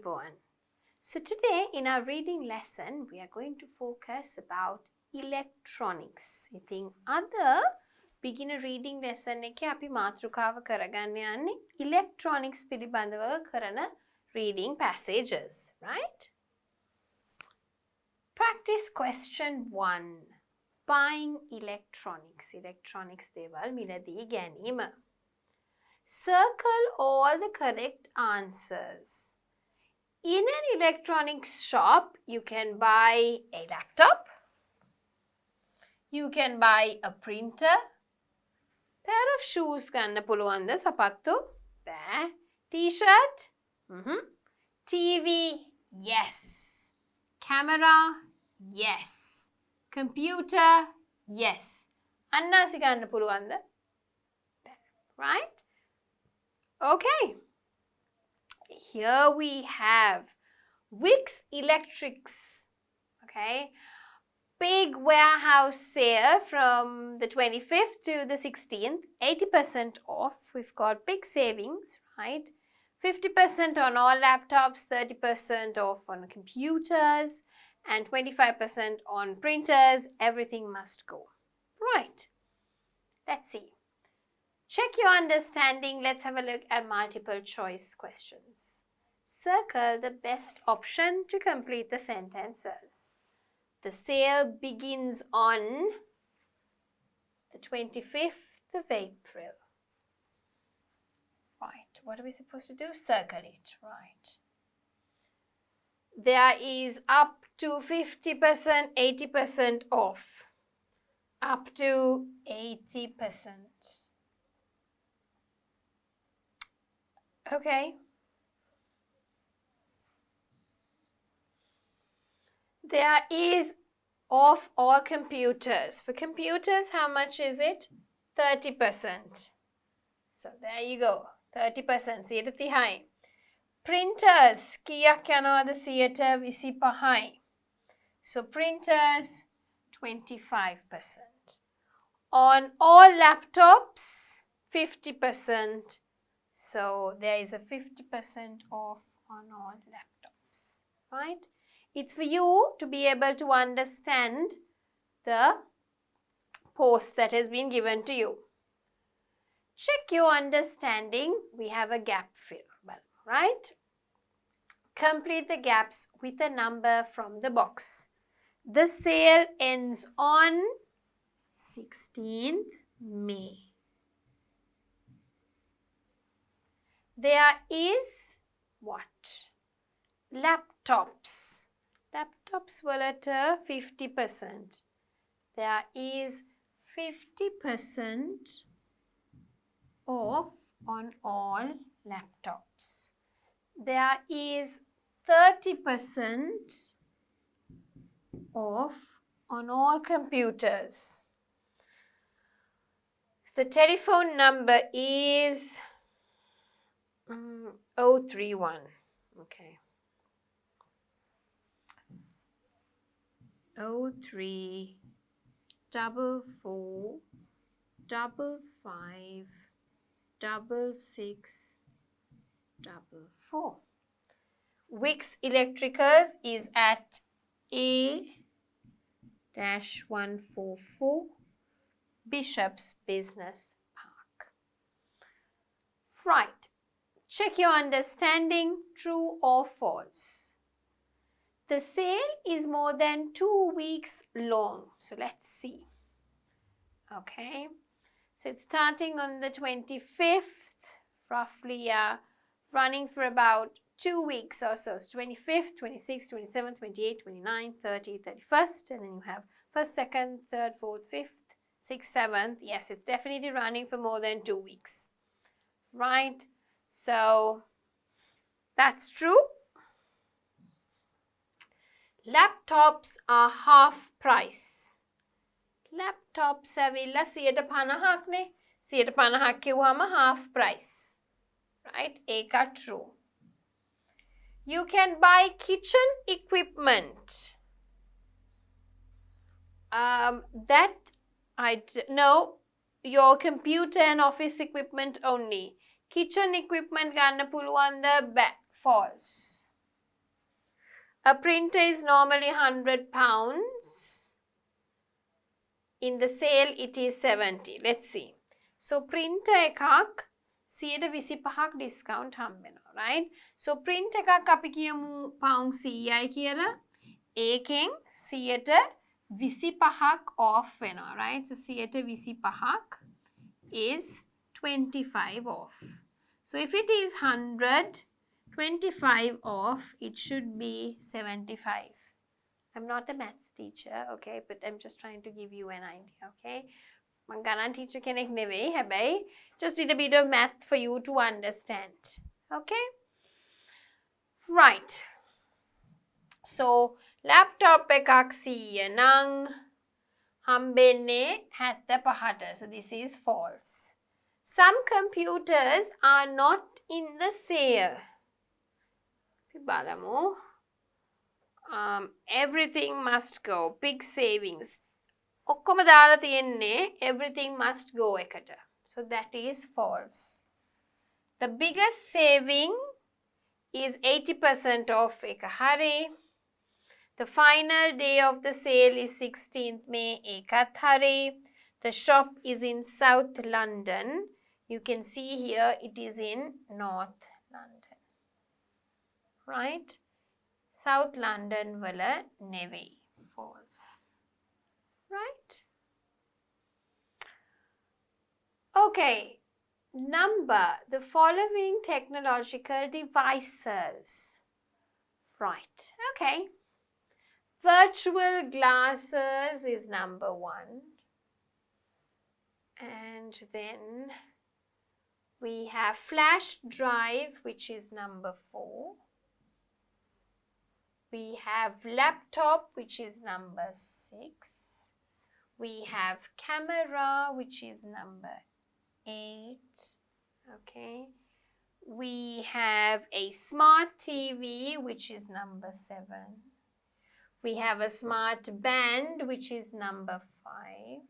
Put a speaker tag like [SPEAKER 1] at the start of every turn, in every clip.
[SPEAKER 1] ආයුබෝවන්. So today in our reading lesson we are going to focus about electronics. ඉතින් අද beginner reading lesson එකේ අපි මාතෘකාව කරගන්න යන්නේ electronics පිළිබඳව කරන reading passages, right? Practice question 1. Buying electronics. Electronics දේවල් මිලදී ගැනීම. Circle all the correct answers. In an electronics shop, you can buy a laptop, you can buy a printer, pair of shoes ගන්න පුළුවන්ද සපත්තු? බෑ. T-shirt? TV? Yes. Camera? Yes. Computer? Yes. අන්නාසි ගන්න පුළුවන්ද? බෑ. Right? Okay. Here we have Wix Electrics, okay, big warehouse sale from the 25th to the 16th, 80% off. We've got big savings, right? 50% on all laptops, 30% off on computers, and 25% on printers. Everything must go. Right. Let's see. Check your understanding. Let's have a look at multiple choice questions. Circle the best option to complete the sentences. The sale begins on the 25th of April. Right. What are we supposed to do? Circle it. Right. There is up to 50%, 80% off. Up to 80%. Okay. There is off all computers. For computers, how much is it? 30%. So there you go. 30%. සියයට 30යි. Printers. කීයක් යනවද 25යි. So printers, 25%. On all laptops, 50%. So there is a 50% off on all laptops, right? It's for you to be able to understand the post that has been given to you. Check your understanding. We have a gap fill, right? Complete the gaps with a number from the box. The sale ends on 16th May. There is what? Laptops. Laptops were at 50%. There is 50% off on all laptops. There is 30% off on all computers. The telephone number is 031. Okay. 03 44 55 66 44. Wix Electricals is at A-144 Bishop's Business Park. Right. Check your understanding, true or false. The sale is more than 2 weeks long. So let's see. Okay. So it's starting on the 25th, roughly running for about 2 weeks or so. So 25th, 26th, 27th, 28th, 29th, 30th, 31st. And then you have 1st, 2nd, 3rd, 4th, 5th, 6th, 7th. Yes, it's definitely running for more than 2 weeks. Right. So that's true. Laptops are half price. Laptops ඇවිල්ලා 50%ක්නේ. 50% කිව්වම half price. Right? ඒක true. You can buy kitchen equipment. That no, your computer and office equipment only. Kitchen equipment ගන්න පුළුවන්ද? False. A printer is normally £100. In the sale, it is 70. Let's see. So, printer එකක් 125ක් discount හම්බෙනවා, right? So, print එකක් අපි කියමු pound 100යි කියලා. ඒකෙන් 125ක් off වෙනවා, right? So, 125ක් is 25 off. So, if it is 100, 25 off, it should be 75. I'm not a maths teacher, okay, but I'm just trying to give you an idea, okay? I'm gonna teach a කෙනෙක් නෙවෙයි, හැබැයි just did a bit of math for you to understand, okay? Right. So, laptop එකක් 100 නම් හම්බෙන්නේ 75ට. So, this is false. Some computers are not in the sale. බලමු. Everything must go. Big savings. ඔක්කොම දාලා තියෙන්නේ everything must go එකට. So that is false. The biggest saving is 80% off එක හරි. The final day of the sale is 16th May ඒකත් හරි. The shop is in South London. You can see here it is in North London. Right? South London වල නෙවෙයි. False. Right? Okay. Number the following technological devices. Right. Okay. Virtual glasses is number 1. And then we have flash drive, which is number 4. We have laptop, which is number 6. We have camera, which is number 8. Okay. We have a smart TV, which is number 7. We have a smart band, which is number 5.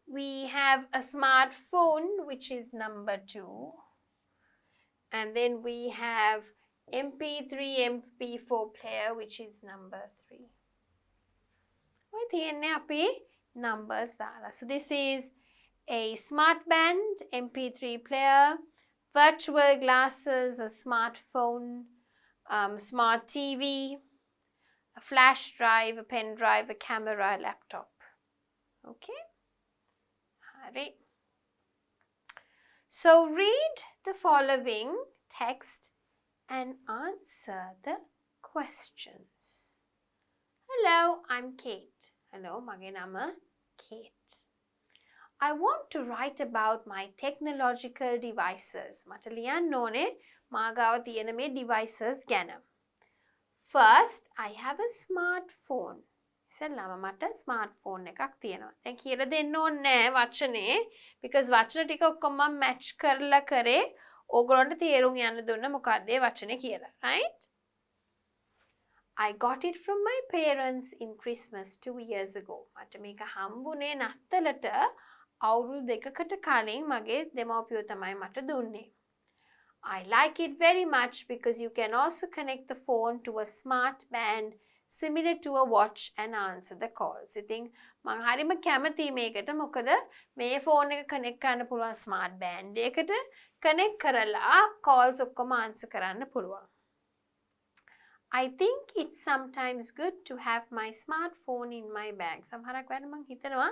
[SPEAKER 1] We have a smartphone, which is number 2. And then we have MP3, MP4 player, which is number 3. ඔය තියෙන්නේ අපි numbers දාලා. So this is a smart band, MP3 player, virtual glasses, a smartphone, smart TV, a flash drive, a pen drive, a camera, a laptop. Okay? Hari. So read the following text and answer the questions. Hello, I'm Kate. Hello, මගේ නම Kate. I want to write about my technological devices. මට ලියන්න ඕනේ මා ගාව තියෙන මේ devices ගැන. First, I have a smartphone. ඉස්සෙල්ලාම මට smartphone එකක් තියෙනවා. දැන් කියලා දෙන්න ඕනේ නැහැ වචනේ because වචන ටික ඔක්කොම මම match කරලා කරේ ඕගොල්ලන්ට තේරුම් යන්න දුන්න මොකක්ද ඒ වචනේ කියලා, right? I got it from my parents in Christmas 2 years ago. මට මේක හම්බුනේ නත්තලට අවුරුදු දෙකකට කලින් මගේ දෙමව්පියෝ තමයි මට දුන්නේ. I like it very much because you can also connect the phone to a smart band similar to a watch and answer the calls. ඉතින් මම හරිම කැමතියි මේකට මොකද මේ ෆෝන් එක කනෙක්ට් කරන්න පුළුවන් ස්මාර්ට් බෑන්ඩ් එකකට කනෙක්ට් කරලා calls ඔක්කොම answer කරන්න පුළුවන්. I think it's sometimes good to have my smartphone in my bag. සමහරක් වෙලාවට මම හිතනවා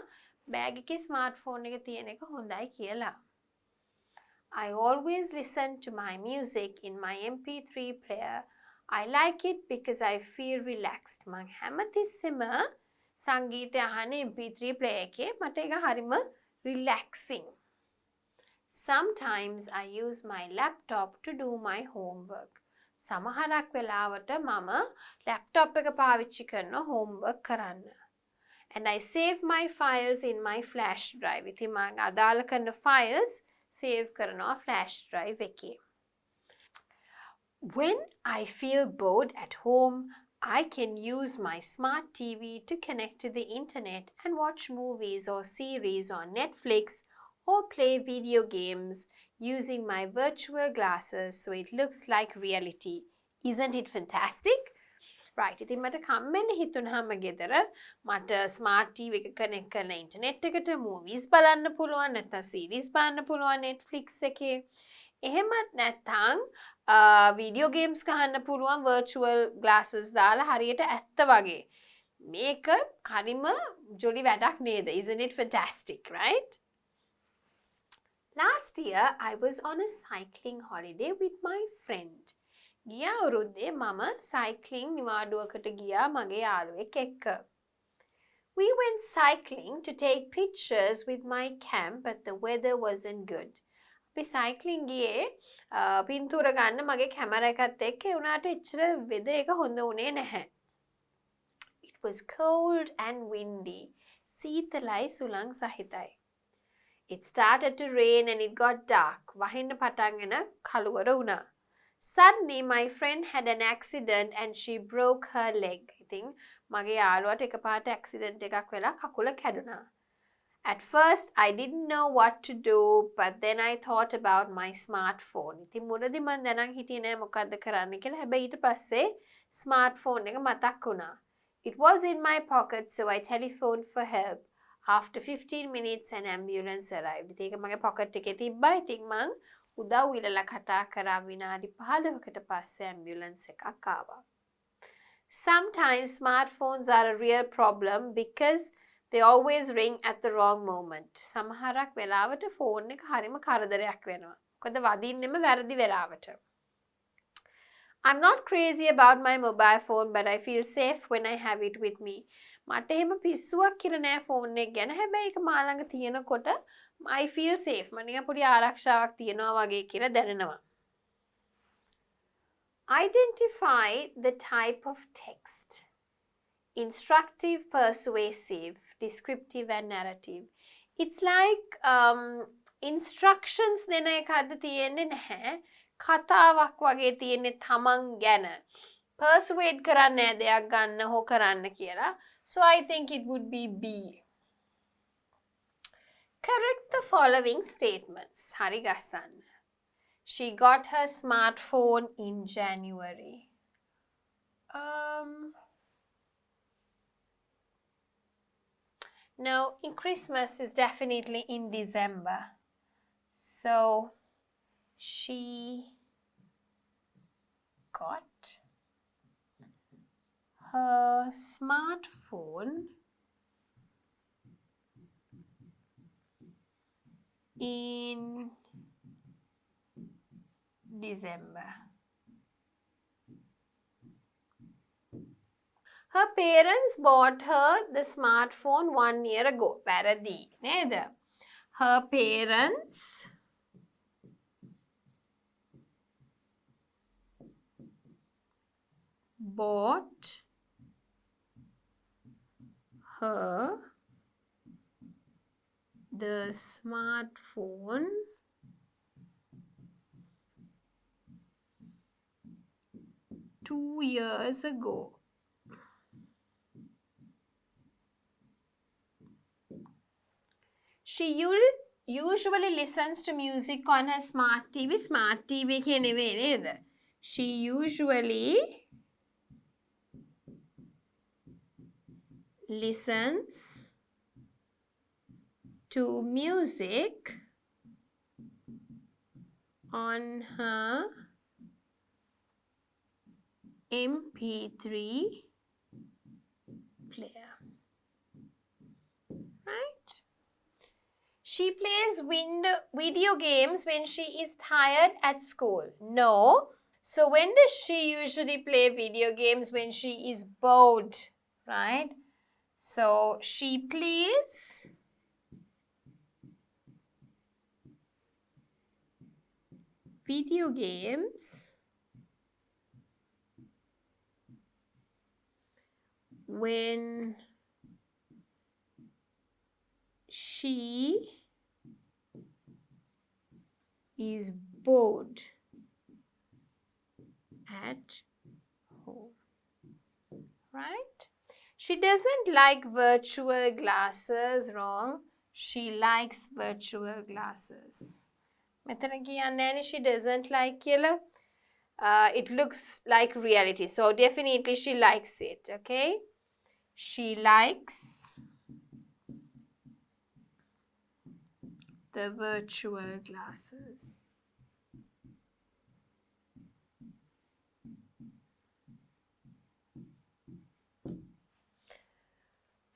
[SPEAKER 1] බෑග් එකේ smartphone එක තියෙන එක හොඳයි කියලා. I always listen to my music in my MP3 player. I like it because I feel relaxed. මම හැමතිස්සෙම සංගීතය අහන්නේ MP3 player එකේ. මට ඒක හරිම relaxing. Sometimes I use my laptop to do my homework. සමහරක් වෙලාවට මම laptop එක පාවිච්චි කරනවා homework කරන්න. And I save my files in my flash drive. ඉතින් මම අදාළ කරන files save කරනවා flash drive එකේ. When I feel bored at home, I can use my smart TV to connect to the internet and watch movies or series on Netflix or play video games using my virtual glasses so it looks like reality, Isn't it fantastic? Right, ඉතින් මට කම්මෙන් හිතුනහම ගෙදර මට smart TV එක connect කරලා internet එකට movies බලන්න පුළුවන් නැත්නම් සීරීස් බලන්න පුළුවන් Netflix එකේ. එහෙමත් නැත්නම් වීඩියෝ ගේම්ස් ගහන්න පුළුවන් virtual glasses දාලා හරියට ඇත්ත වගේ. මේක හරිම ජොලි වැඩක් නේද? Isn't it fantastic, right? Last year I was on a cycling holiday with my friend. ගිය අවුරුද්දේ මම cycling නිවාඩුවකට ගියා මගේ යාළුවෙක් එක්ක. We went cycling to take pictures with my cam, but the weather wasn't good. අපි cycling ගියේ පින්තූර ගන්න මගේ කැමරා එකත් එක්ක. ඒ වුණාට එච්චර weather එක හොඳ වුණේ නැහැ. It was cold and windy. සීතලයි සුළං සහිතයි. It started to rain and it got dark. වහින්න පටන්ගෙන කළුවර වුණා. Suddenly, my friend had an accident and she broke her leg. ඉතින් මගේ යාළුවාට එකපාරට accident එකක් වෙලා කකුල කැඩුනා. At first, I didn't know what to do, but then I thought about my smartphone. ඉතින් මුලදී මම දැනන් හිටියේ නෑ මොකද්ද කරන්න කියලා. හැබැයි ඊට පස්සේ smartphone එක මතක් වුණා. It was in my pocket, so I telephoned for help. After 15 minutes, an ambulance arrived. ඉතින් ඒක මගේ pocket එකේ තිබ්බා. ඉතින් මං උදව් ඉල්ලලා කතා කරා විනාඩි 15කට පස්සේ ඇම්බියුලන්ස් එකක් ආවා. Sometimes smartphones are a real problem because they always ring at the wrong moment. සමහරක් වෙලාවට ෆෝන් එක හරිම කරදරයක් වෙනවා. මොකද වදින්නෙම වැරදි වෙලාවට. I'm not crazy about my mobile phone, but I feel safe when I have it with me. මට එහෙම පිස්සුවක් කියලා නෑ ෆෝන් එක ගැන. හැබැයි ඒක මා ළඟ තියෙනකොට I feel safe. මම නිකන් පොඩි ආරක්ෂාවක් තියනවා වගේ කියලා දැනෙනවා. Identify the type of text. Instructive, persuasive, descriptive and narrative. It's like instructions දෙන එකක්ද තියෙන්නේ නැහැ. කතාවක් වගේ තියෙන්නේ තමන් ගැන. Persuade කරන්නේ දෙයක් ගන්න හෝ කරන්න කියලා. So I think it would be B. Correct the following statements. Hari ගස්සන්න. She got her smartphone in January. No, in Christmas is definitely in December. So she got her smartphone in December. Her parents bought her the smartphone 1 year ago. Paradi, neda. Her parents bought her the smartphone two years ago. She usually listens to music on her smart TV. Smart TV ke neveyi neda. She usually listens to music on her MP3 player. Right? She plays video games when she is tired at school. No. So when does she usually play video games? When she is bored, right? So she plays video games when she is bored at home, right? She doesn't like virtual glasses. Wrong. She likes virtual glasses. මෙතන කියන්නේ she doesn't like කියලා. it looks like reality. So definitely she likes it, okay? She likes the virtual glasses.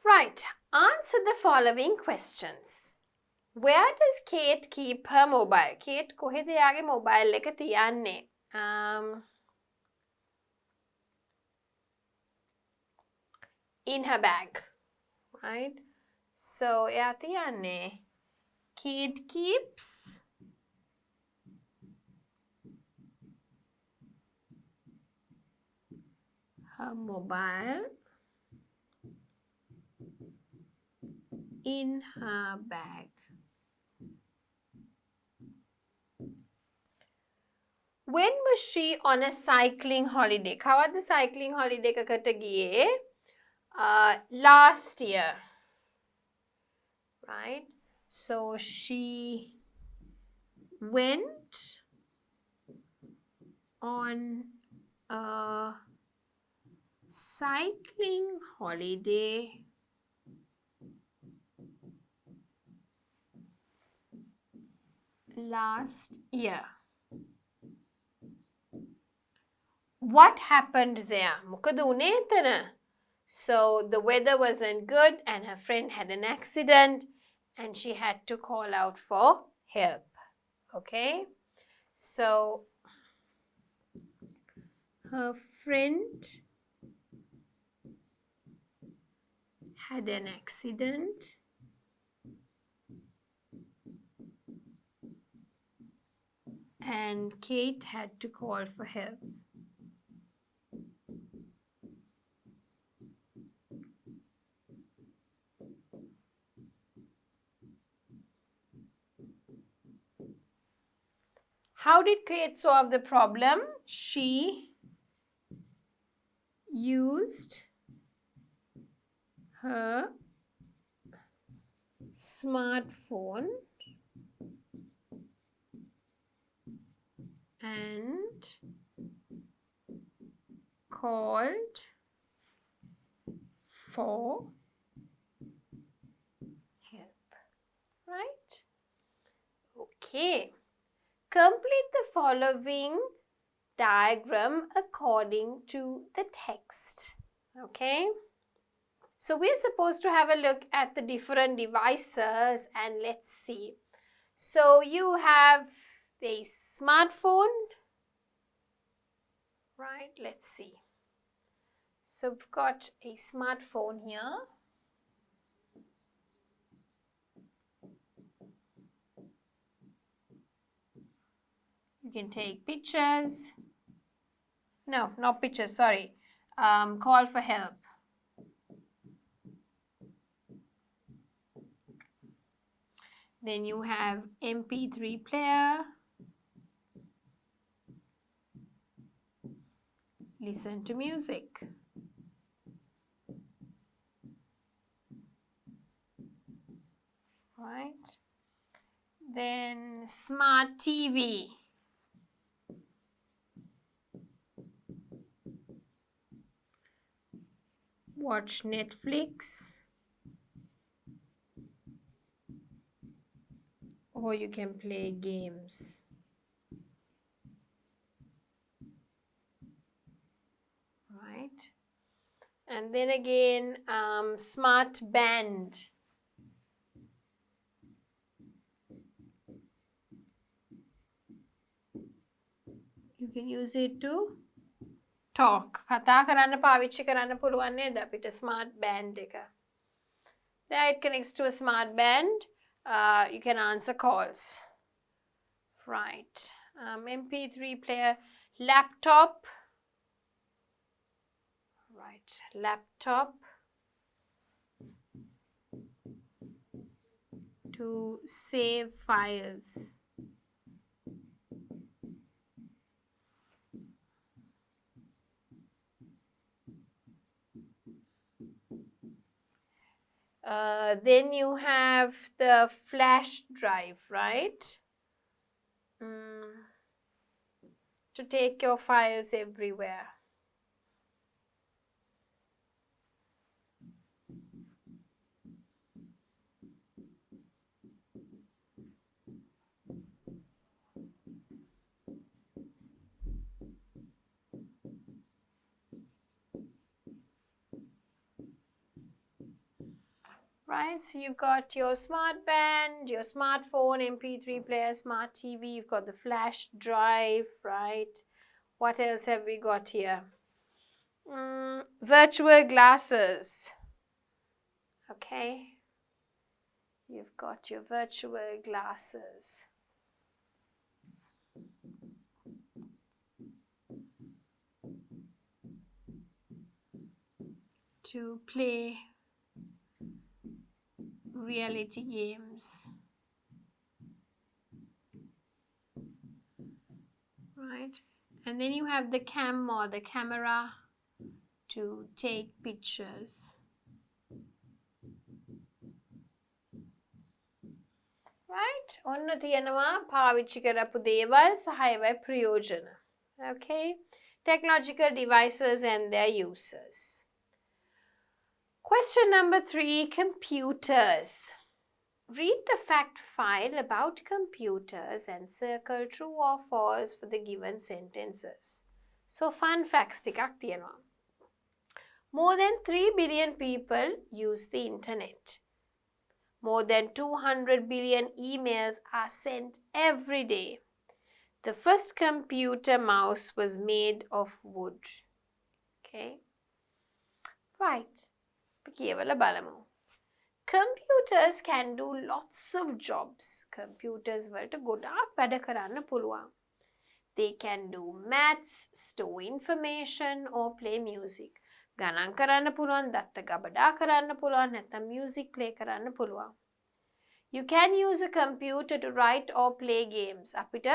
[SPEAKER 1] Right, answer the following questions. Where does Kate keep her mobile? Kate කොහෙද එයාගේ mobile එක තියන්නේ? In her bag, right? So එයා තියන්නේ Kate keeps her mobile in her bag. When was she on a cycling holiday? කවද්ද cycling holiday එකකට ගියේ? Last year, right? So she went on a cycling holiday last year. What happened there? මොකද උනේ එතන? So the weather wasn't good and her friend had an accident and she had to call out for help. Okay? So her friend had an accident and Kate had to call for help. How did Kate solve the problem? She used her smartphone and called for help. Right? Okay. Complete the following diagram according to the text. Okay? So we're supposed to have a look at the different devices and let's see. So you have a smartphone, right? Let's see. So we've got a smartphone here. You can take pictures. No, not pictures, sorry. Call for help. Then you have MP3 player. Listen to music. Right. Then smart TV. Watch Netflix. Or you can play games. Right. And then again, smart band. You can use it to talk. කතා කරන්න පාවිච්චි කරන්න පුළුවන් නේද අපිට smart band එක. There it connects to a smart band. You can answer calls. Right. MP3 player, laptop. Right. Laptop to save files. Then you have the flash drive, right? to take your files everywhere. Right, so you've got your smart band, your smartphone, MP3 player, smart TV, you've got the flash drive, right? What else have we got here? Virtual glasses. Okay, you've got your virtual glasses. To play reality games. Right, and then you have the cam or the camera to take pictures. Right, ඔන්න තියෙනවා පාවිච්චි කරපු දේවල් සහ ඒවයි ප්‍රයෝජන. Okay, technological devices and their uses. Question number 3, computers. Read the fact file about computers and circle true or false for the given sentences. So fun facts ටිකක් තියෙනවා. More than 3 billion people use the internet. More than 200 billion emails are sent every day. The first computer mouse was made of wood. Okay. Right. කියවලා බලමු. Computers can do lots of jobs. Computers වලට ගොඩාක් වැඩ කරන්න පුළුවන්. They can do maths, store information or play music. ගණන් කරන්න පුළුවන්, දත්ත ගබඩා කරන්න පුළුවන්, නැත්නම් music play කරන්න පුළුවන්. You can use a computer to write or play games. අපිට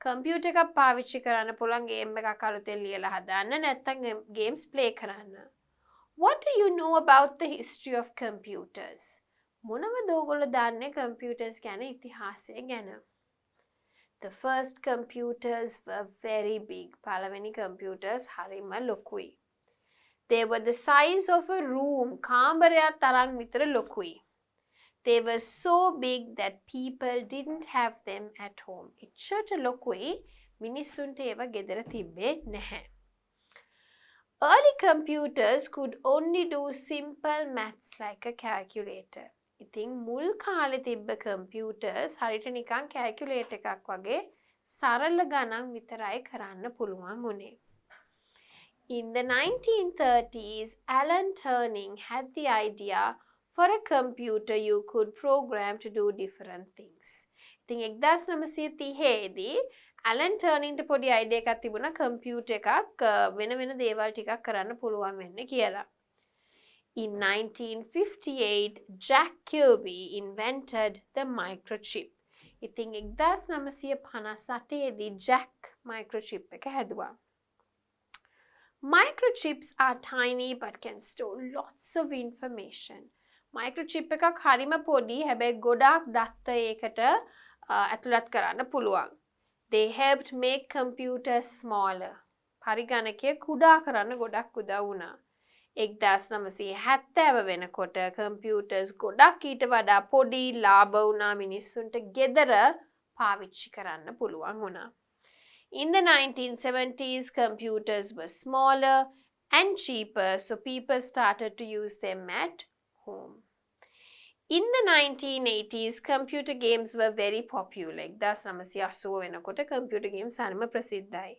[SPEAKER 1] computer එකක් පාවිච්චි කරන්න පුළුවන් game එකක් අලුතෙන් ලියලා හදන්න, නැත්නම් games play කරන්න. What do you know about the history of computers? මොනවද ඔයගොල්ලෝ දන්නේ computers ගැන ඉතිහාසය ගැන? The first computers were very big. පළවෙනි computers හරිම ලොකුයි. They were the size of a room. කාමරයක් තරම් විතර ලොකුයි. They were so big that people didn't have them at home. එච්චරට ලොකුයි මිනිස්සුන්ට ඒව ගෙදර තිබ්බේ නැහැ. Early computers could only do simple maths like a calculator. ඉතින් මුල් කාලේ තිබ්බ computers හරියට නිකන් calculator එකක් වගේ සරල ගණන් විතරයි කරන්න පුළුවන් උනේ. In the 1930s, Alan Turing had the idea for a computer you could program to do different things. ඉතින් 1930 දී Alan Turingට පොඩි idea එකක් තිබුණා computer එකක් වෙන වෙන දේවල් ටිකක් කරන්න පුළුවන් වෙන්න කියලා. In 1958, Jack Kirby invented the microchip. ඉතින් 1958 දී Jack microchip එක හැදුවා. Microchips are tiny but can store lots of information. Microchip එකක් හරිම පොඩි හැබැයි ගොඩාක් දත්ත ඒකට ඇතුළත් කරන්න පුළුවන්. They helped make computers smaller. පරිගණකය කුඩා කරන්න ගොඩක් උදව් වුණා. 1970 වෙනකොට computers ගොඩක් ඊට වඩා පොඩි ලාභ වුණා මිනිස්සුන්ට ගෙදර පාවිච්චි කරන්න පුළුවන් වුණා. In the 1970s, computers were smaller and cheaper, so people started to use them at home. In the 1980s, computer games were very popular. 1980 වෙනකොට computer games හරිම ප්‍රසිද්ධයි.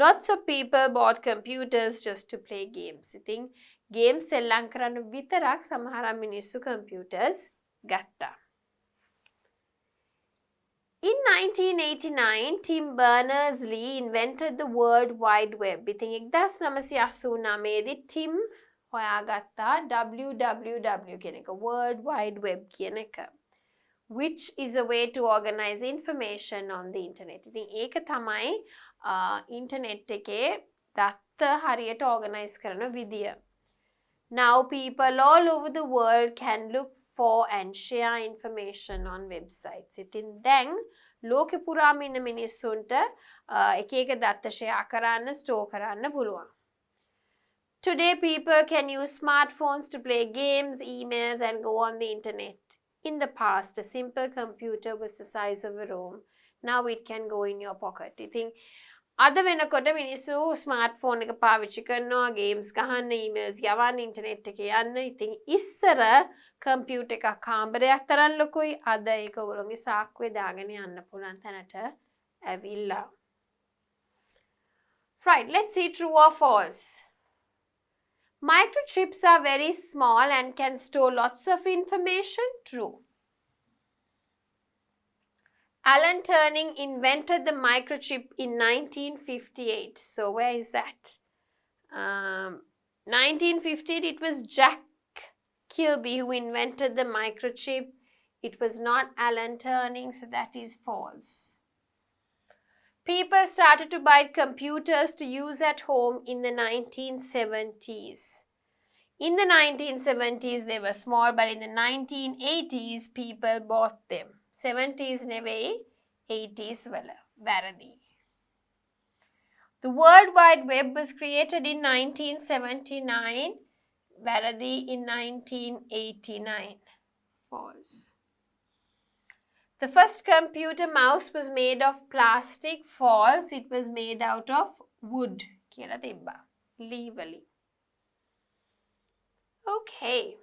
[SPEAKER 1] Lots of people bought computers just to play games. ඉතින් games සෙල්ලම් කරන්න විතරක් සමහර මිනිස්සු computers ගත්තා. In 1989, Tim Berners-Lee invented the World Wide Web. ඉතින් 1989 දී Tim හොයාගත්තා www කියන එක, World Wide Web කියන එක, which is a way to organize information on the internet. ඉතින් ඒක තමයි internet එකේ දත්ත හරියට organize කරන විදිය. Now people all over the world can look for and share information on websites. ඉතින් දැන් ලෝකෙ පුරාම ඉන්න මිනිස්සුන්ට එක එක දත්ත ෂෙයා කරන්න, ස්ටෝර් කරන්න පුළුවන්. Today people can use smartphones to play games, emails and go on the internet. In the past, a simple computer was the size of a room. Now it can go in your pocket. ඉතින් අද වෙනකොට මිනිස්සු smartphone එක පාවිච්චි කරනවා, games ගහන්න, emails යවන්න, internet එකේ යන්න. ඉතින් ඉස්සර කම්පියුටර් එකක් කාමරයක් තරම් ලොකුයි. අද ඒක ඔයගොල්ලෝගේ සාක්කුවේ දාගෙන යන්න පුළුවන් තැනට ඇවිල්ලා. Right, let's see true or false. Microchips are very small and can store lots of information. True. Alan Turing invented the microchip in 1958. So where is that? 1958, it was Jack Kilby who invented the microchip. It was not Alan Turing, so that is false. People started to buy computers to use at home in the 1970s. In the 1970s, they were small, but in the 1980s, people bought them. 70s නෙවෙයි 80s වල වැරදි. The World Wide Web was created in 1979. වැරදි in 1989. False. The first computer mouse was made of plastic. False. It was made out of wood. කියලා තිබ්බා. Legally. Okay.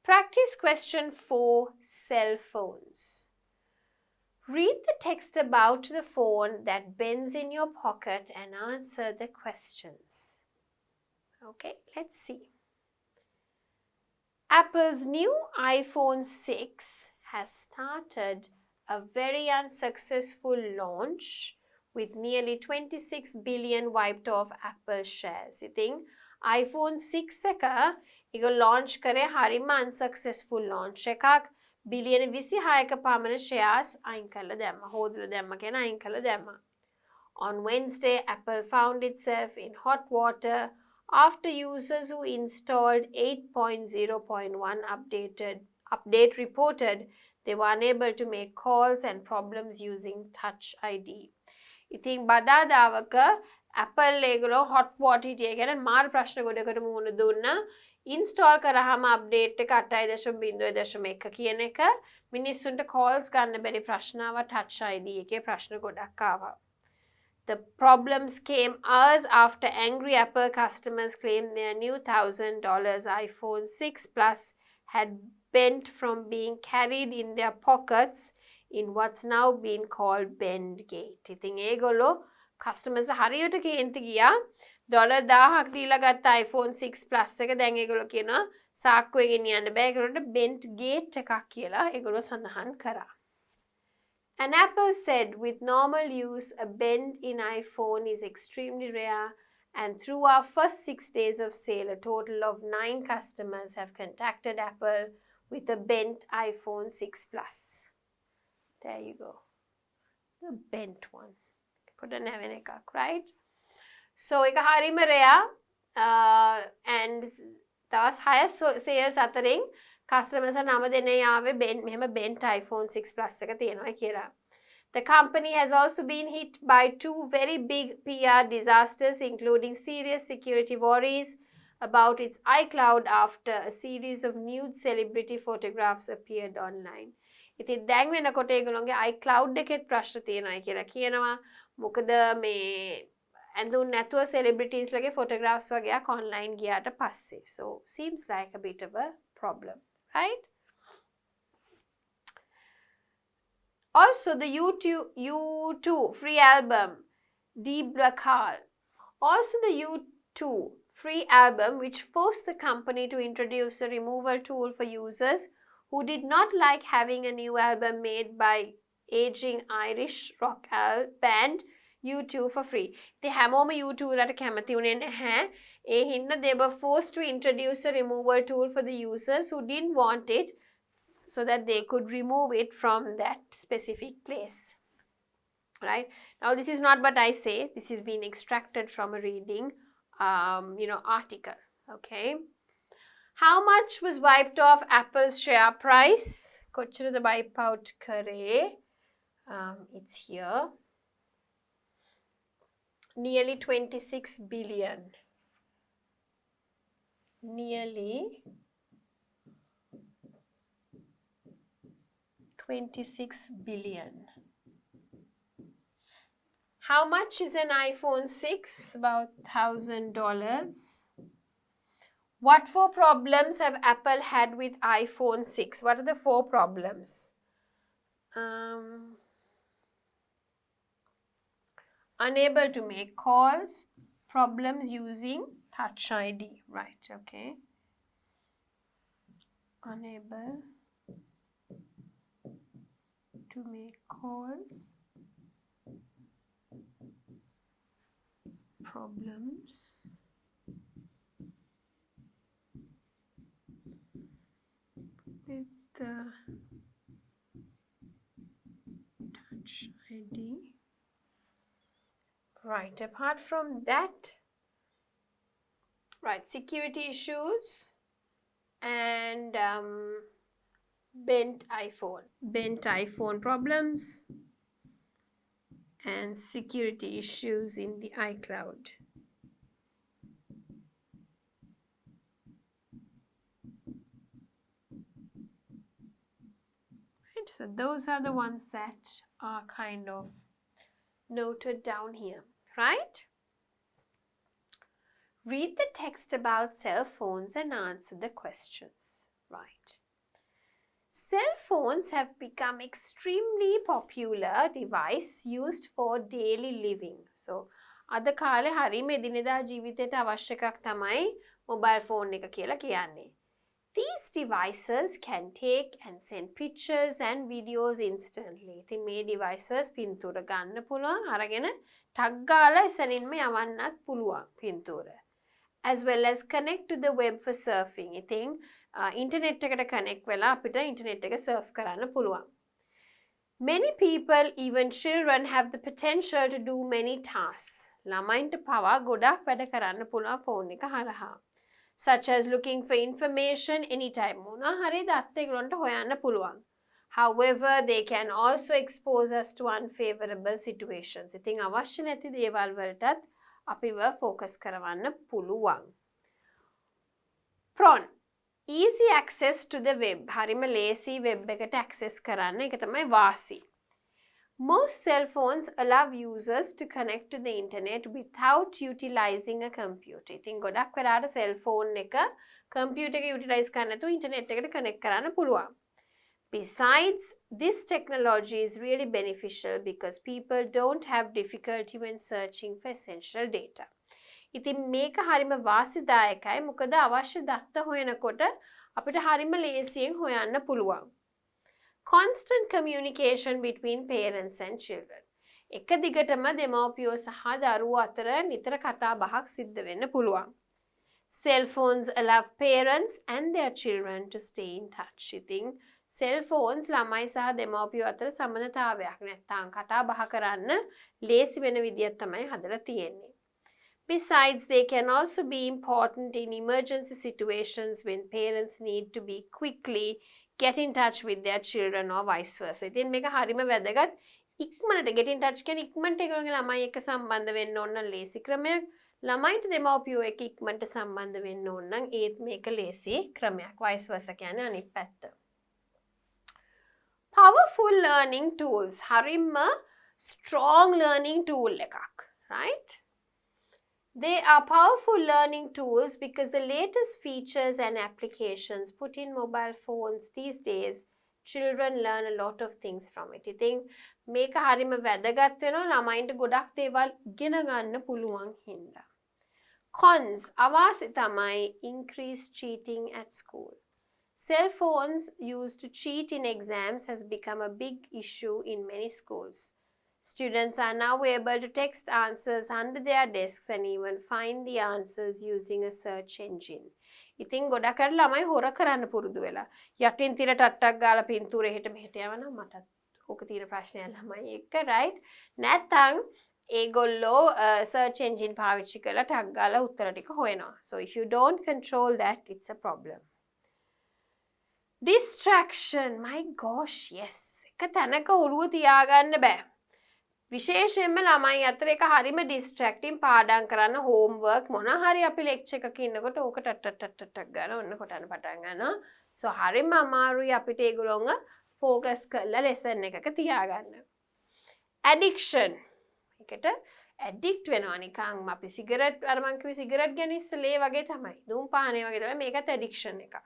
[SPEAKER 1] Practice question 4, cell phones. Read the text about the phone that bends in your pocket and answer the questions. Okay, let's see. Apple's new iPhone 6 has started a very unsuccessful launch with nearly 26 billion wiped off Apple shares. You think iPhone 6 එක ඒක launch කරේ හරිම unsuccessful launch එකක්. බිලියන 26ක පමණ shares අයින් කරලා දැම්මා. හොදලා දැම්මා කියන අයින් කරලා දැම්මා. On Wednesday, Apple found itself in hot water after users who installed 8.0.1 update reported they were unable to make calls and problems using Touch ID. ඉතින් බදාදාවක Apple ඒගොල්ලෝ hot water හිටිය ගැන මාර ප්‍රශ්න ගොඩකට මුහුණ දුන්නා. ඉන්ස්ටෝල් කරාම අප්ඩේට් එක 8.0.1 කියන එක මිනිස්සුන්ට කෝල්ස් ගන්න බැරි ප්‍රශ්න ආවා. Touch ID එකේ ප්‍රශ්න ගොඩක් ආවා. The problems came hours after angry Apple customers claimed their new $1,000 iPhone 6 Plus had bent from being carried in their pockets in what's now been called Bendgate. ඉතින් ඒගොල්ලෝ customers හරියට කේන්ති ගියා. $1000ක් දීලා ගත්ත iPhone 6 Plus එක දැන් ඒගොල්ලෝ කියනවා සාක්කුවේ ගෙනියන්න බෑ. ඒගොල්ලන්ට Bendgate එකක් කියලා ඒගොල්ලෝ සඳහන් කරා. And Apple said with normal use, a bend in iPhone is extremely rare, and through our first 6 days of sale, a total of 9 customers have contacted Apple with a bent iPhone 6 Plus. There you go. The bent one. Put a name in it, right? So, it's harima rare, and that's highest sales අතරින් customers are නම දෙන්නේ ආවේ මෙහෙම bent iPhone 6 Plus එක තියෙනවා කියලා. The company has also been hit by 2 very big PR disasters, including serious security worries about its iCloud after a series of nude celebrity photographs appeared online. ඉතින් දැන් වෙනකොට ඒගොල්ලෝගේ iCloud එකෙත් ප්‍රශ්න තියෙනවා කියලා කියනවා. මොකද මේ ඇඳුම් නැතුව celebrities ලගේ photographs වගේක් online ගියාට පස්සේ. So, seems like a bit of a problem. Right? Also, the U2 free album, Deep Blackal. Also, the U2 free album, which forced the company to introduce a removal tool for users who did not like having a new album made by aging Irish rock band U2 for free. The හැමෝම U2 වලට කැමති උනේ නැහැ. ඒ හින්දා they were forced to introduce a removal tool for the users who didn't want it so that they could remove it from that specific place. Right? Now this is not what I say. This is being extracted from a reading article. Okay? How much was wiped off Apple's share price? කොච්චරද wipe out කරේ? It's here. Nearly 26 billion. Nearly 26 billion. How much is an iPhone 6? About $1,000. What 4 problems have Apple had with iPhone 6? What are the 4 problems? Unable to make calls, problems using Touch ID. Right, okay. Unable to make calls, problems with the Touch ID. Right, apart from that, right, security issues and bent iPhone problems and security issues in the iCloud. Right, so those are the ones that are kind of noted down here, right? Read the text about cell phones and answer the questions, right? Cell phones have become extremely popular device used for daily living. So, අද කාලේ හරිම එදිනෙදා ජීවිතයට අවශ්‍ය එකක් තමයි mobile phone එක කියලා කියන්නේ. These devices can take and send pictures and videos instantly. ඉතින් මේ devices පින්තූර ගන්න පුළුවන් අරගෙන ටග් ගාලා එසනින්ම යවන්නත් පුළුවන් පින්තූර. As well as connect to the web for surfing. ඉතින් internet එකට connect වෙලා අපිට internet එක surf කරන්න පුළුවන්. Many people, even children, have the potential to do many tasks. ළමයින්ට පවා ගොඩක් වැඩ කරන්න පුළුවන් ෆෝන් එක හරහා. Such as looking for information anytime. මොනවා හරි දත් ඒගොල්ලන්ට හොයන්න පුළුවන්. However, they can also expose us to unfavorable situations. ඉතින් අවශ්‍ය නැති දේවල් වලටත් අපිව focus කරවන්න පුළුවන්. Prawn. Easy access to the web. හරිම ලේසි web එකට access කරන්න. ඒක තමයි වාසි. Most cell phones allow users to connect to the internet without utilizing a computer. ඉතින් ගොඩක් වෙලාවට cell phone එක computer එක utilize කරන්න නැතුව internet එකට connect කරන්න පුළුවන්. Besides, this technology is really beneficial because people don't have difficulty when searching for essential data. ඉතින් මේක හරිම වාසිදායකයි මොකද අවශ්‍ය දත්ත හොයනකොට අපිට හරිම ලේසියෙන් හොයන්න පුළුවන්. Constant communication between parents and children. එක දිගටම දෙමව්පියෝ සහ දරුවෝ අතර නිතර කතා බහක් සිද්ධ වෙන්න පුළුවන්. Cell phones allow parents and their children to stay in touch. ඉතින් cell phones ළමයි සහ දෙමව්පියෝ අතර සම්බන්ධතාවයක් නැත්නම් කතා බහ කරන්න ලේසි වෙන විදියක් තමයි හදලා තියෙන්නේ. Besides, they can also be important in emergency situations when parents need to be quickly get in touch with their children or vice versa. ඉතින් මේක හරිම වැදගත්. ඉක්මනට get in touch කියන්නේ ඉක්මනට ඒගොල්ලෝගේ ළමයි එක්ක සම්බන්ධ වෙන්න ඕන නම් ලේසි ක්‍රමයක්. ළමයිට දෙමව්පියෝ එක්ක ඉක්මනට සම්බන්ධ වෙන්න ඕන නම් ඒත් මේක ලේසි ක්‍රමයක්. vice versa කියන්නේ අනිත් පැත්ත. Powerful learning tools. හරිම strong learning tool එකක්, right? They are powerful learning tools because the latest features and applications put in mobile phones these days, children learn a lot of things from it. ඉතින් මේක හරිම වැදගත් වෙනවා ළමයින්ට ගොඩක් දේවල් ඉගෙන ගන්න පුළුවන් හින්දා. Cons අවාසි තමයි increased cheating at school. Cell phones used to cheat in exams has become a big issue in many schools. Students are now able to text answers under their desks and even find the answers using a search engine. ඉතින් ගොඩක් අය ළමයි හොර කරන්න පුරුදු වෙලා. යටින් තිර ටට්ටක් ගාලා පින්තූරේ හෙට මෙහෙට යවනවා මටත් ඕක තියෙන ප්‍රශ්නයක් ළමයි එක්ක right? නැත්නම් ඒගොල්ලෝ search engine පාවිච්චි කරලා ටක් ගාලා උත්තර ටික හොයනවා. So if you don't control that, it's a problem. distraction. My gosh, yes. එක තැනක ඔළුව තියාගන්න බෑ. විශේෂයෙන්ම ළමයි අතර එක හරිම ඩිස්ට්‍රැක්ටින් පාඩම් කරන්න හෝම්වර්ක් මොන හරි අපි ලෙක්චර් එකක ඉන්නකොට ඕක ටට් ගාලා ඔන්න කොටන්න පටන් ගන්නවා. සෝ හරිම අමාරුයි අපිට ඒගොල්ලෝව ෆෝකස් කරලා ලෙසන් එකක තියාගන්න. addiction. එකට ඇඩික්ට් වෙනවා නිකන් අපි සිගරට් අර මං කිව්වේ සිගරට් ගැන ඉස්සෙල්ලා ඒ වගේ තමයි. ධූමපානය වගේ තමයි මේකත් ඇඩික්ෂන් එකක්.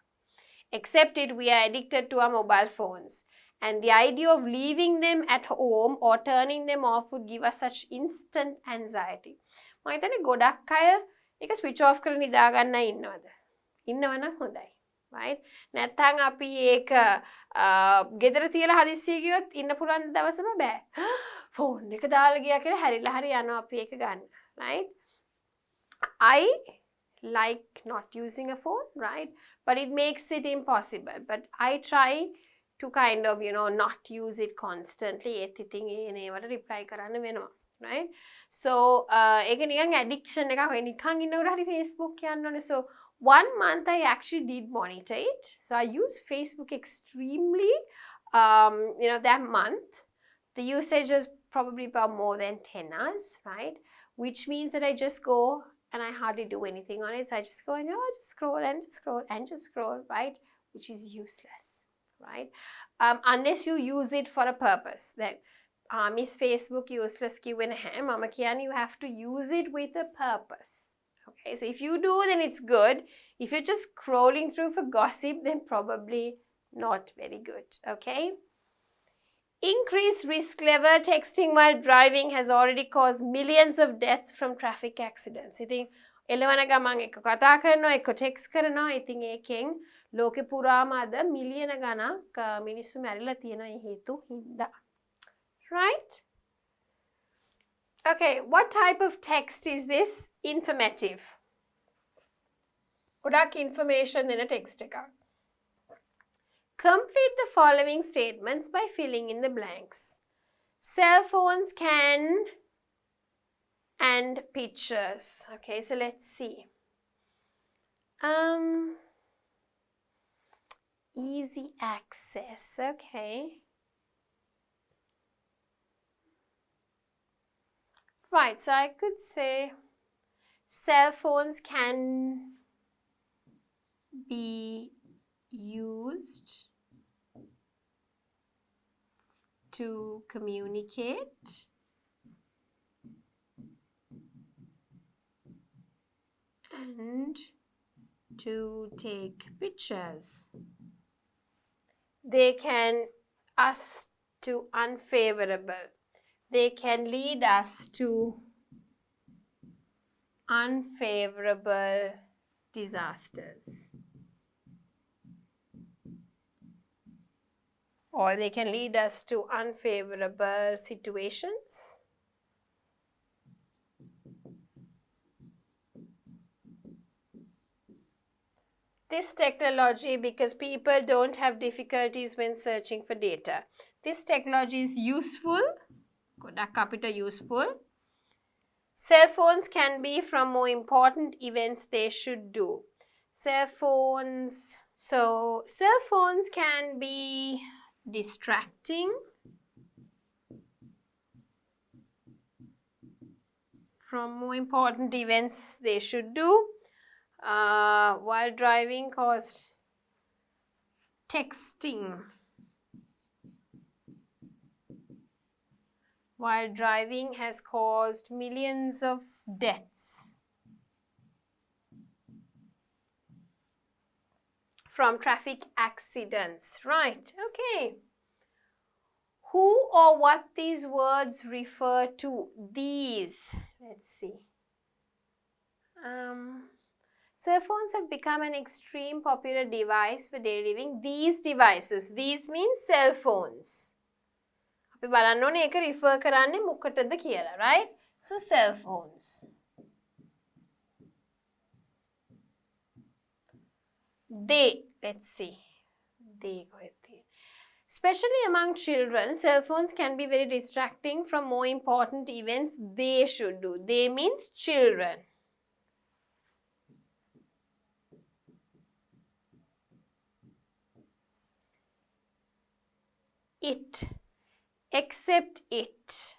[SPEAKER 1] Except it, we are addicted to our mobile phones. And the idea of leaving them at home or turning them off would give us such instant anxiety. මම හිතන්නේ ගොඩක් අය ඒක ස්විච් ඔෆ් කරලා නිදා ගන්න ඉන්නවද? ඉන්නවනම් හොඳයි. right? නැත්නම් අපි ඒක ගෙදර තියලා හදිස්සිය ගියොත් ඉන්න පුළුවන් දවසම බෑ. ෆෝන් එක දාලා ගියා කියලා හැරිලා හරි යනවා අපි ඒක ගන්න. right? I like not using a phone, right? But it makes it impossible. But I try to kind of, not use it constantly. ඒවට reply කරන්න වෙනවා, right? So, ඒක නිකන් addiction එකක් වෙයි. නිකන් ඉන්නකොට හරි Facebook යන්න ඕනේ. So, 1 month I actually did monitor it. So, I used Facebook extremely, that month. The usage was probably about more than 10 hours, right? Which means that I just go and I hardly do anything on it. So I just go and just scroll and just scroll and just scroll, right? Which is useless, right? Unless you use it for a purpose. Then, Miss Facebook useless Mama Kian, you have to use it with a purpose. Okay, so if you do, then it's good. If you're just scrolling through for gossip, then probably not very good. Okay? Increased risk level texting while driving has already caused millions of deaths from traffic accidents. ඉතින් එළවන ගමන් එක කතා කරනවා එක text කරනවා. ඉතින් ඒකෙන් ලෝකෙ පුරාම අද මිලියන ගණක් මිනිස්සු මැරිලා තියෙනවා ඒ හේතු හින්දා. Right? Okay, what type of text is this? Informative. ගොඩක් information දෙන text එකක්. Complete the following statements by filling in the blanks. Cell phones can and pictures. Okay, so let's see. Easy access. Okay. Right, so I could say cell phones can be used to communicate and to take pictures. They can us to unfavorable. They can lead us to unfavorable disasters. Or they can lead us to unfavorable situations. This technology, because people don't have difficulties when searching for data. This technology is useful. ගොඩක් අපිට useful. Cell phones can be from more important events they should do. Cell phones. So, cell phones can be distracting from more important events they should do. While driving, cause texting while driving has caused millions of deaths from traffic accidents. Right, okay. Who or what these words refer to? These. Let's see. Cell phones have become an extreme popular device for daily living. These devices. These means cell phones. අපි බලන්න ඕනේ ඒක refer කරන්නේ මොකටද කියලා, right? So cell phones. They, let's see. They go ahead. Especially among children, cell phones can be very distracting from more important events they should do. They means children. it. Except it.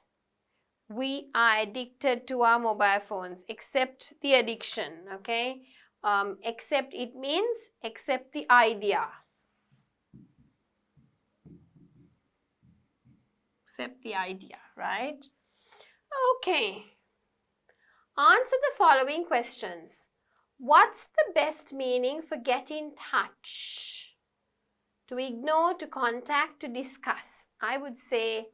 [SPEAKER 1] We are addicted to our mobile phones. Accept the addiction, okay? Accept it means accept the idea. Accept the idea, right? Okay. Answer the following questions. What's the best meaning for get in touch? To ignore, to contact, to discuss. I would say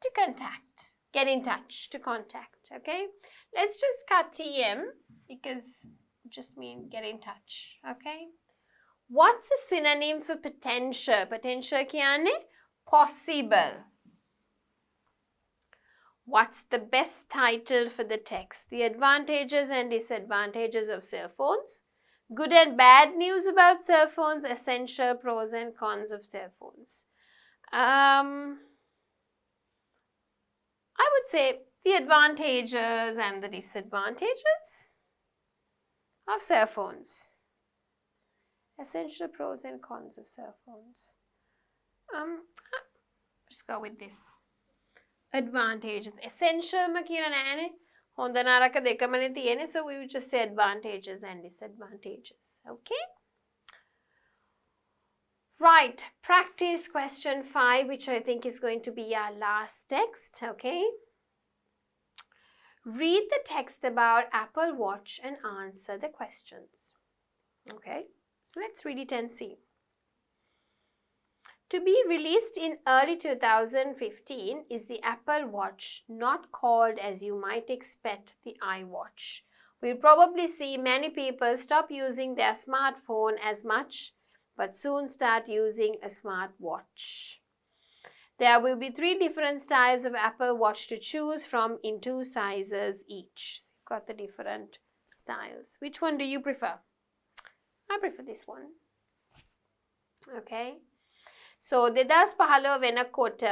[SPEAKER 1] to contact. Get in touch, to contact, okay? Let's just cut TM because it just means get in touch, okay? What's a synonym for potential? Potential kiyane possible. What's the best title for the text? The advantages and disadvantages of cell phones. Good and bad news about cell phones. Essential pros and cons of cell phones. I would say the advantages and the disadvantages of cell phones. Essential pros and cons of cell phones. Just go with this. Advantages. Essential ma කියලා නෑනේ. හොඳ නරක දෙකමනේ තියෙන්නේ. So we would just say advantages and disadvantages. Okay? Right. Practice question 5, which I think is going to be our last text. Okay? Read the text about Apple Watch and answer the questions. Okay? So let's read it and see. To be released in early 2015 is the Apple Watch, not called as you might expect the iWatch. We'll probably see many people stop using their smartphone as much, but soon start using a smartwatch. There will be 3 different styles of Apple Watch to choose from in 2 sizes each. You've got the different styles. Which one do you prefer? I prefer this one. Okay. So 2015 වෙනකොට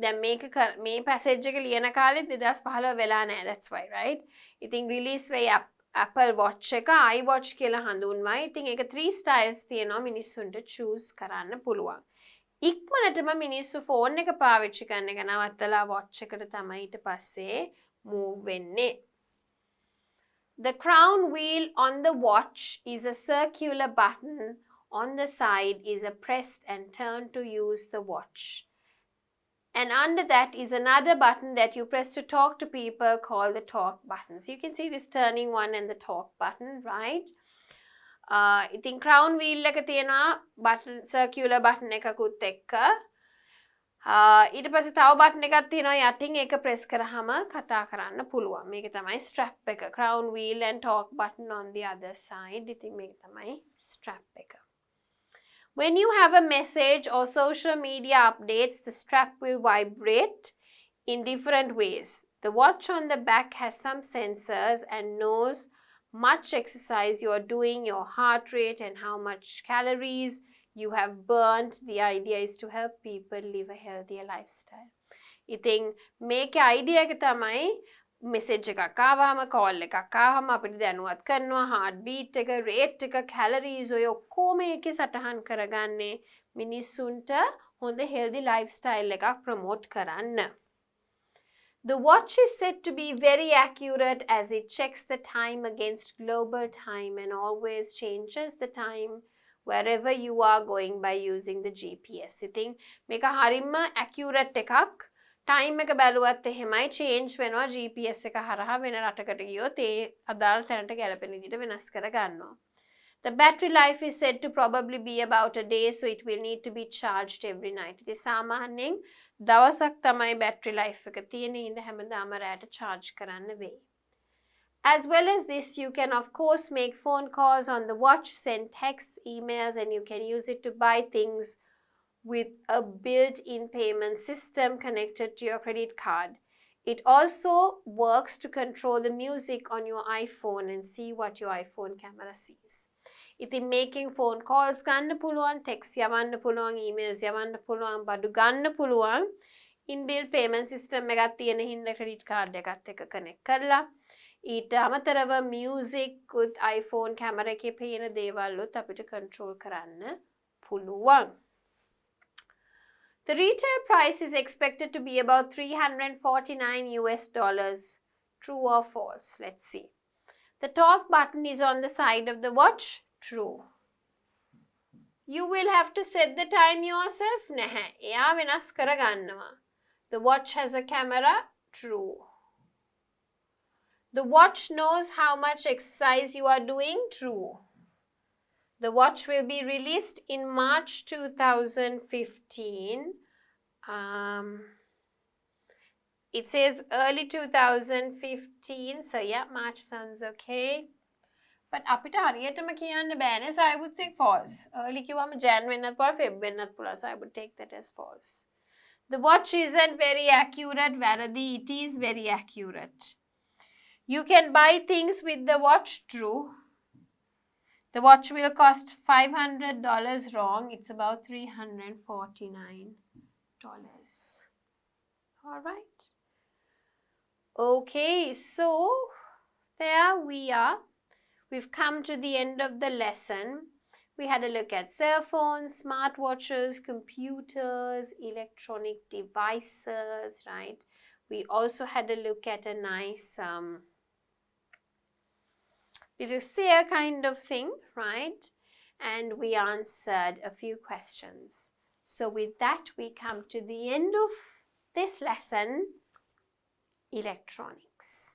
[SPEAKER 1] දැන් මේ passage එක ලියන කාලෙත් 2015 වෙලා නැහැ. That's why, right? ඉතින් release වෙයි Apple Watch එක iWatch කියලා හඳුන්වයි. ඉතින් ඒක 3 styles තියෙනවා මිනිස්සුන්ට choose කරන්න පුළුවන්. ඉක්මනටම මිනිස්සු ෆෝන් එක පාවිච්චි කරන එක නවත්තලා watch එකට තමයි ඊට පස්සේ move වෙන්නේ. The crown wheel on the watch is a circular button. On the side is a pressed and turn to use the watch. And under that is another button that you press to talk to people called the talk button. So you can see this turning one and the talk button, right? ඉතින් crown wheel එක තියෙනවා button circular button එකකුත් එක්ක. ඊට පස්සේ තව button එකක් තියෙනවා යටින් ඒක press කරාම කතා කරන්න පුළුවන්. මේක තමයි strap එක. Crown wheel and talk button on the other side. ඉතින් මේක තමයි strap එක. When you have a message or social media updates, the strap will vibrate in different ways. The watch on the back has some sensors and knows much exercise you are doing, your heart rate and how much calories you have burnt. The idea is to help people live a healthier lifestyle. ඉතින් මේකේ idea එක තමයි message එකක් ආවම call එකක් ආවම අපිට දැනුවත් කරනවා heart beat එක rate එක calories ඔය ඔක්කොම එකේ සටහන් කරගන්නේ මිනිස්සුන්ට හොඳ healthy lifestyle එකක් promote කරන්න. The watch is said to be very accurate as it checks the time against global time and always changes the time wherever you are going by using the GPS. ඉතින් මේක හරියම accurate එකක්. Time එක බැලුවත් එහෙමයි change වෙනවා GPS එක හරහා වෙන රටකට ගියොත් ඒ අදාළ තැනට ගැලපෙන විදිහට වෙනස් කර ගන්නවා. The battery life is said to probably be about a day, so it will need to be charged every night. ඉතින් සාමාන්‍යයෙන් දවසක් තමයි battery life එක තියෙන්නේ. ඉතින් හැමදාම රැට charge කරන්න වෙයි. As well as this, you can of course make phone calls on the watch, send texts, emails, and you can use it to buy things with a built-in payment system connected to your credit card. It also works to control the music on your iPhone and see what your iPhone camera sees. ඉතින් making phone calls ගන්න පුළුවන්, text යවන්න පුළුවන්, emails යවන්න පුළුවන්, බඩු ගන්න පුළුවන්. Inbuilt payment system එකක් තියෙන හින්දා credit card එකත් එක්ක connect කරලා ඊට අමතරව music with iPhone camera එකේ පේන දේවල් උත් අපිට control කරන්න පුළුවන්. The retail price is expected to be about $349 US. True or false? Let's see. The talk button is on the side of the watch. True. You will have to set the time yourself. නැහැ. එයා වෙනස් කරගන්නවා. The watch has a camera. True. The watch knows how much exercise you are doing. True. The watch will be released in March 2015. It says early 2015. So yeah, March sounds okay. But අපිට හරියටම කියන්න බෑනේ, so I would say false. Early කිව්වම Jan වෙන්නත් පුළුවන්, Feb වෙන්නත් පුළුවන්, so I would take that as false. The watch isn't very accurate. වැරදි. It is very accurate. You can buy things with the watch. True. The watch will cost $500. Wrong. It's about $349. All right. Okay, so there we are. We've come to the end of the lesson. We had a look at cell phones, smartwatches, computers, electronic devices, right? We also had a look at a nice little seer kind of thing, right? And we answered a few questions. So with that, we come to the end of this lesson, electronics.